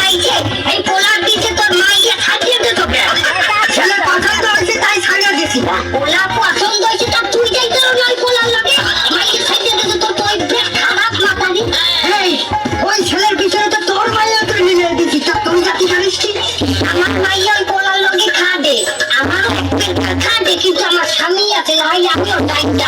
খাইছে এই পোলার দিছে তোর মাইয়া খাইয়ে দে তোকে ছেলে পছন্দ হয়েছে তাই ছাড়িয়ে দিছি পোলা পছন্দ হয়েছে তা তুই যাই তোর নয় পোলার লাগে মাইয়া খাইয়ে দে তোর তুই পেট খারাপ মাথানি এই ওই ছেলের পিছনে তো তোর মাইয়া তুই নিয়ে দিছিস তা তুই জাতি জানিস কি আমার মাইয়া ওই পোলার লগে খাবে আমার খাবে কিন্তু আমার স্বামী আছে নাই আমিও দায়িত্ব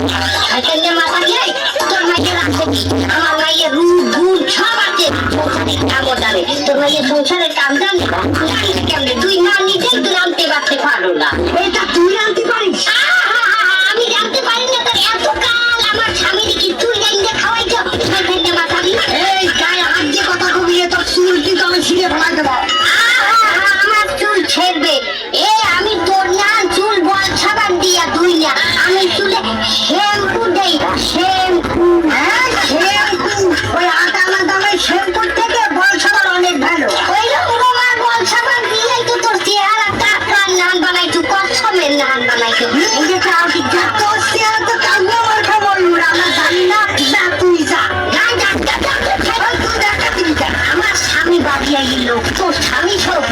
এখানে মাথা খেয়ে তোর মাইয়া রাখো কি আমার মাইয়া রুট গুড় সব আছে সংসারের কামও জানে তোর মাইয়া সংসারের কাম জানে জানিস কেমনে তুই না নিজেই তো রাঁধতে পারতে পারো না এটা তুই রাঁধতে পারিস আমি রাঁধতে পারি না তোর এত কাল আমার স্বামীর কি তুই রাঁধতে খাওয়াইছ এখানে মাথা দিয়ে এই গায়ে হাত দিয়ে কথা কমিয়ে তোর চুল কিন্তু আমি ছিঁড়ে ফেলাই দেবো আমার চুল ছেড়বে এ আমি তোর না চুল বল সাবান দিয়া ধুই না আমি চুলে শ্যাম্পু দেই শ্যাম্পু শ্যাম্পু ওই আটা আনা দামের শ্যাম্পুর থেকে বল সাবান অনেক ভালো ওই রকম আমার বল সাবান দিলেই তো তোর চেহারা টাটকা নান বানাইছো কসমের নান বানাইছো এই যে কাউকে যা তোর চেহারা তো কাউকে আমার খবর আমরা জানি না যা তুই যা আমার স্বামী বাড়ি আইলো তোর স্বামী সব